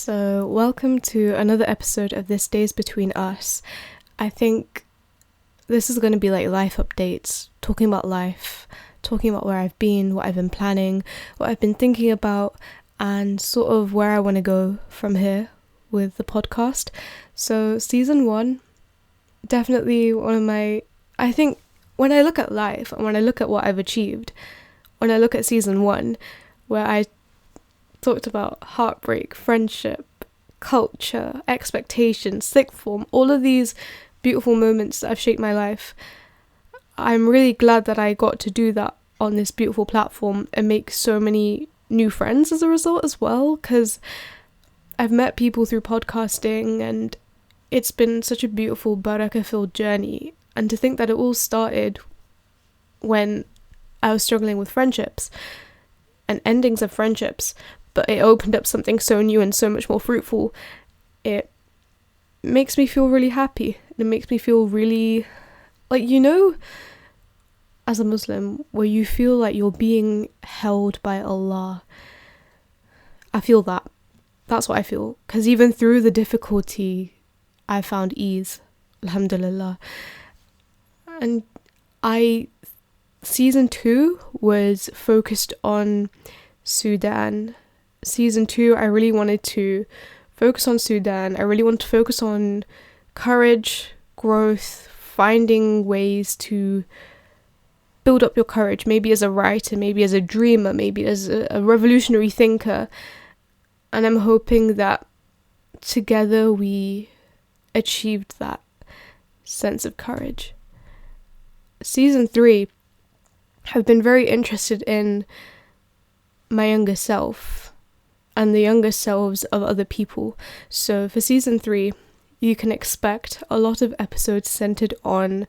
So, welcome to another episode of This Days Between Us. I think this is going to be like life updates, talking about life, talking about where I've been, what I've been planning, what I've been thinking about, and sort of where I want to go from here with the podcast. So, season 1, definitely one of my, I think when I look at life and when I look at what I've achieved, when I look at season 1, where I talked about heartbreak, friendship, culture, expectations, sixth form, all of these beautiful moments that have shaped my life. I'm really glad that I got to do that on this beautiful platform and make so many new friends as a result as well, because I've met people through podcasting and it's been such a beautiful barakah-filled journey. And to think that it all started when I was struggling with friendships and endings of friendships, but it opened up something so new and so much more fruitful. It makes me feel really happy. It makes me feel really, like, as a Muslim, where you feel like you're being held by Allah. I feel that. That's what I feel. Because even through the difficulty, I found ease. Alhamdulillah. And season 2 was focused on Sudan. Season 2, I really wanted to focus on Sudan. I really wanted to focus on courage, growth, finding ways to build up your courage, maybe as a writer, maybe as a dreamer, maybe as a revolutionary thinker. And I'm hoping that together we achieved that sense of courage. Season 3, I've been very interested in my younger self and the younger selves of other people. So for season 3, you can expect a lot of episodes centered on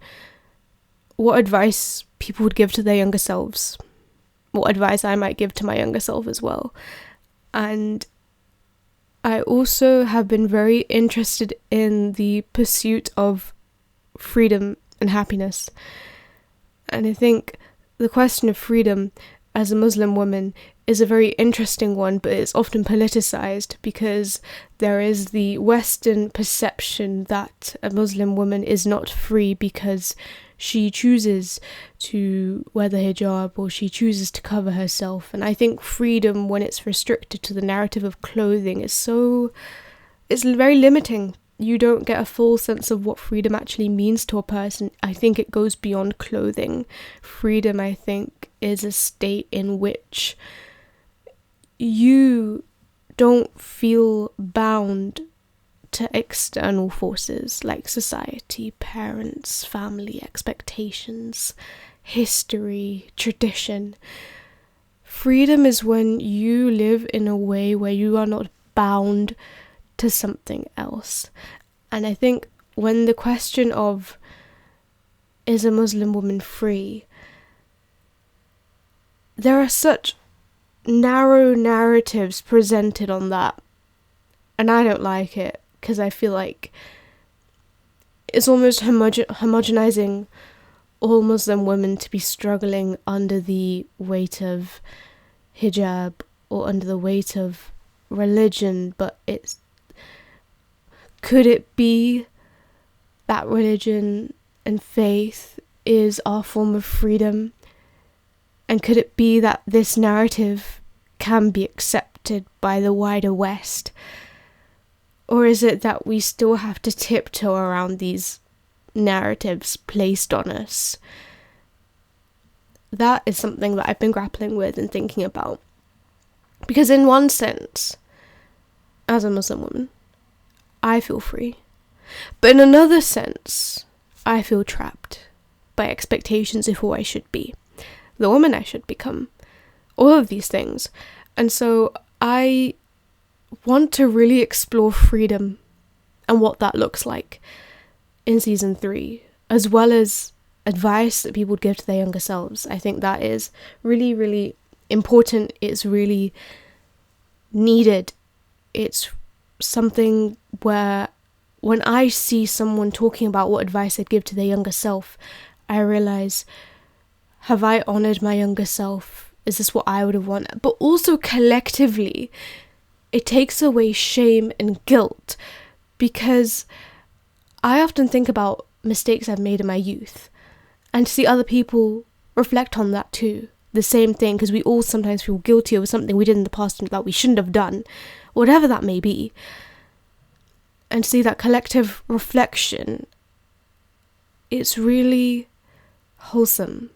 what advice people would give to their younger selves, what advice I might give to my younger self as well. And I also have been very interested in the pursuit of freedom and happiness. And I think the question of freedom as a Muslim woman is a very interesting one, but it's often politicized because there is the Western perception that a Muslim woman is not free because she chooses to wear the hijab or she chooses to cover herself. And I think freedom, when it's restricted to the narrative of clothing, it's very limiting. You don't get a full sense of what freedom actually means to a person. I think it goes beyond clothing. Freedom, I think, is a state in which you don't feel bound to external forces like society, parents, family, expectations, history, tradition. Freedom is when you live in a way where you are not bound to something else. And I think when the question of is a Muslim woman free, there are such narrow narratives presented on that, and I don't like it because I feel like it's almost homogenizing all Muslim women to be struggling under the weight of hijab or under the weight of religion. But could it be that religion and faith is our form of freedom? And could it be that this narrative can be accepted by the wider West? Or is it that we still have to tiptoe around these narratives placed on us? That is something that I've been grappling with and thinking about. Because in one sense, as a Muslim woman, I feel free. But in another sense, I feel trapped by expectations of who I should be, the woman I should become, all of these things. And so I want to really explore freedom and what that looks like in season 3, as well as advice that people would give to their younger selves. I think that is really, really important. It's really needed. It's something where when I see someone talking about what advice they'd give to their younger self, I realize, have I honored my younger self? Is this what I would have wanted? But also collectively, it takes away shame and guilt, because I often think about mistakes I've made in my youth and to see other people reflect on that too. The same thing, because we all sometimes feel guilty over something we did in the past that we shouldn't have done, whatever that may be. And see that collective reflection, it's really wholesome,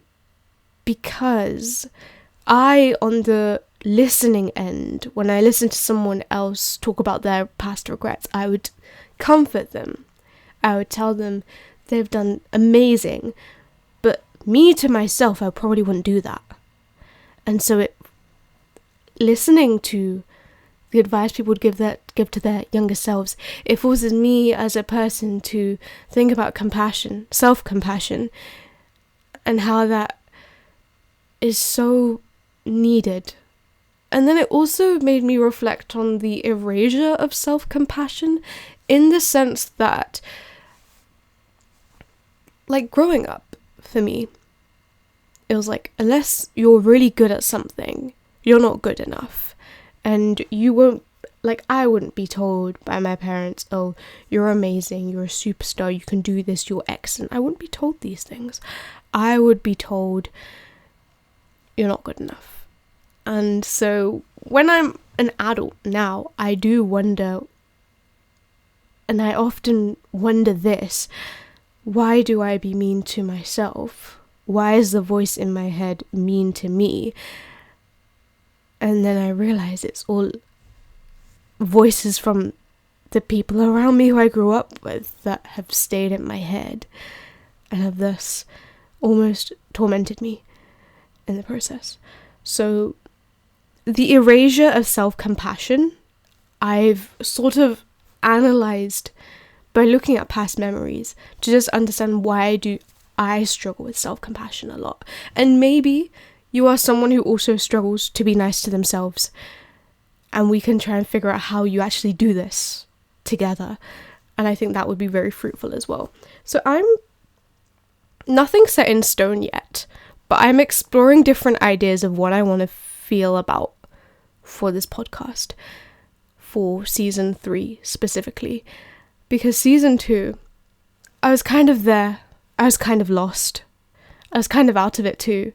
because I, on the listening end, when I listen to someone else talk about their past regrets, I would comfort them. I would tell them they've done amazing, but me to myself, I probably wouldn't do that. And so listening to the advice people would give to their younger selves, it forces me as a person to think about compassion, self-compassion, and how that is so needed. And then it also made me reflect on the erasure of self-compassion, in the sense that, like, growing up, for me, it was like, unless you're really good at something, you're not good enough. And you won't, like, I wouldn't be told by my parents, oh, you're amazing, you're a superstar, you can do this, you're excellent. I wouldn't be told these things. I would be told, you're not good enough. And so when I'm an adult now, I do wonder, and I often wonder this, why do I be mean to myself? Why is the voice in my head mean to me? And then I realize it's all voices from the people around me who I grew up with that have stayed in my head and have thus almost tormented me in the process. So the erasure of self-compassion, I've sort of analysed by looking at past memories to just understand, why do I struggle with self-compassion a lot. And maybe you are someone who also struggles to be nice to themselves, and we can try and figure out how you actually do this together. And I think that would be very fruitful as well. So I'm nothing set in stone yet, but I'm exploring different ideas of what I want to feel about for this podcast, for season 3 specifically. Because season 2, I was kind of there. I was kind of lost. I was kind of out of it too,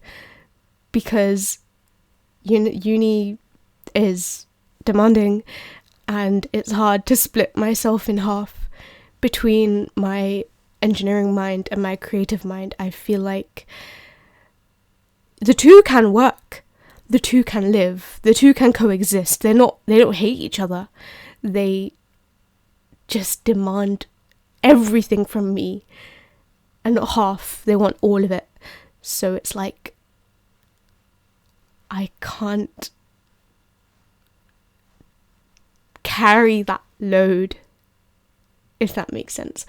because uni is demanding, and it's hard to split myself in half between my engineering mind and my creative mind. I feel like the two can work, the two can live, the two can coexist. They don't hate each other. They just demand everything from me, and not half. They want all of it. So it's like, I can't carry that load, if that makes sense.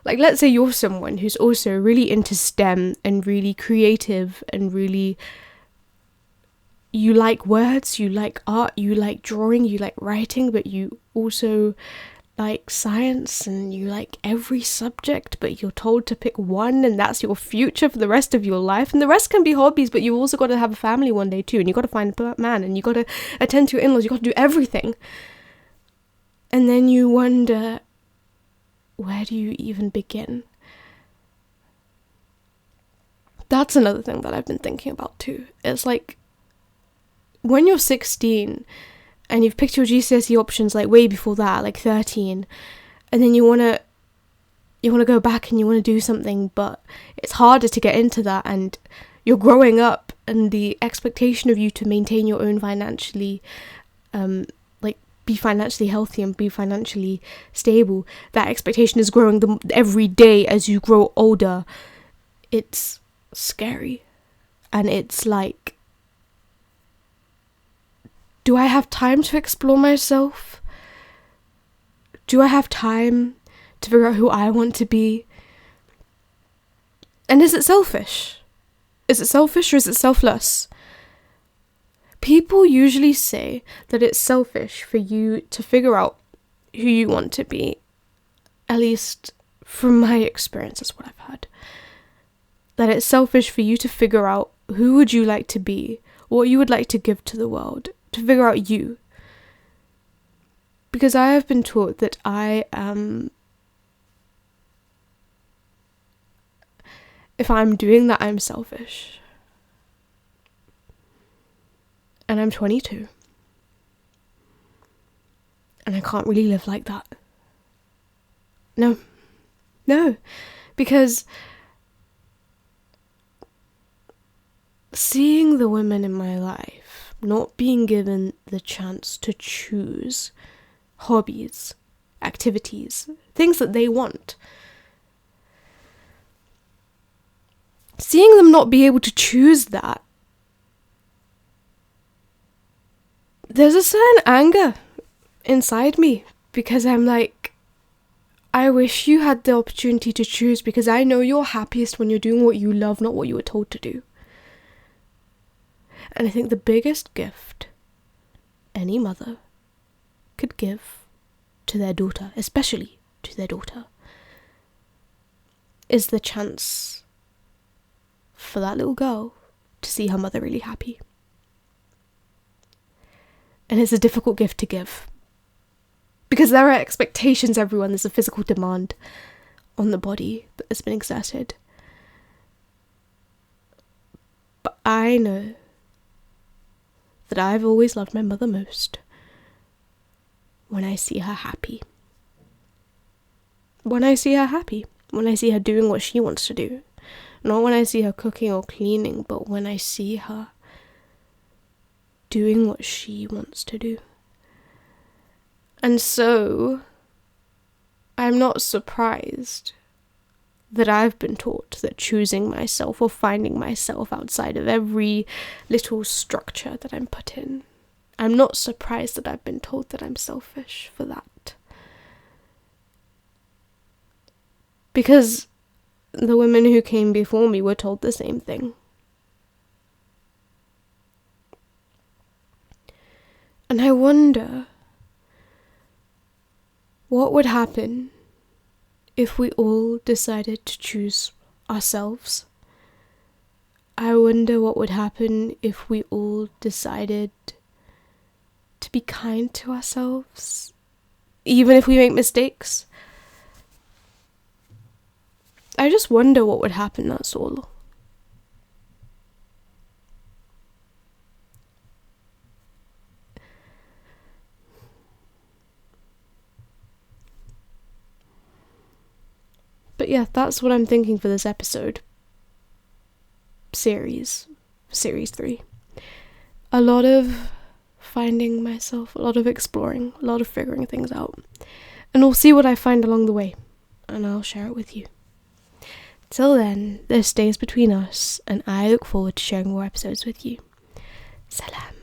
Like, let's say you're someone who's also really into STEM and really creative and really, you like words, you like art, you like drawing, you like writing, but you also like science and you like every subject, but you're told to pick one and that's your future for the rest of your life. And the rest can be hobbies, but you've also got to have a family one day too, and you've got to find a man, and you've got to attend to your in-laws, you've got to do everything. And then you wonder, where do you even begin? That's another thing that I've been thinking about too. It's like, when you're 16 and you've picked your GCSE options like way before that, like 13, and then you want to go back and you want to do something, but it's harder to get into that, and you're growing up, and the expectation of you to maintain your own financially, be financially healthy and be financially stable, that expectation is growing every day as you grow older. It's scary. And it's like, do I have time to explore myself? Do I have time to figure out who I want to be? And is it selfish? Is it selfish or is it selfless? People usually say that it's selfish for you to figure out who you want to be. At least from my experience, that's what I've heard. That it's selfish for you to figure out who would you like to be, what you would like to give to the world, to figure out you. Because I have been taught that I am, if I'm doing that, I'm selfish. And I'm 22. And I can't really live like that. No, because seeing the women in my life not being given the chance to choose hobbies, activities, things that they want, seeing them not be able to choose that, there's a certain anger inside me, because I'm like, I wish you had the opportunity to choose, because I know you're happiest when you're doing what you love, not what you were told to do. And I think the biggest gift any mother could give to their daughter, especially to their daughter, is the chance for that little girl to see her mother really happy. And it's a difficult gift to give, because there are expectations, everyone. There's a physical demand on the body that has been exerted. But I know that I've always loved my mother most when I see her happy. When I see her happy. When I see her doing what she wants to do. Not when I see her cooking or cleaning, but when I see her doing what she wants to do. And so, I'm not surprised that I've been taught that choosing myself or finding myself outside of every little structure that I'm put in, I'm not surprised that I've been told that I'm selfish for that. Because the women who came before me were told the same thing. And I wonder what would happen if we all decided to choose ourselves. I wonder what would happen if we all decided to be kind to ourselves, even if we make mistakes. I just wonder what would happen, that's all. But yeah, that's what I'm thinking for this episode. Series 3. A lot of finding myself, a lot of exploring, a lot of figuring things out. And we'll see what I find along the way, and I'll share it with you. Till then, this stays between us, and I look forward to sharing more episodes with you. Salam.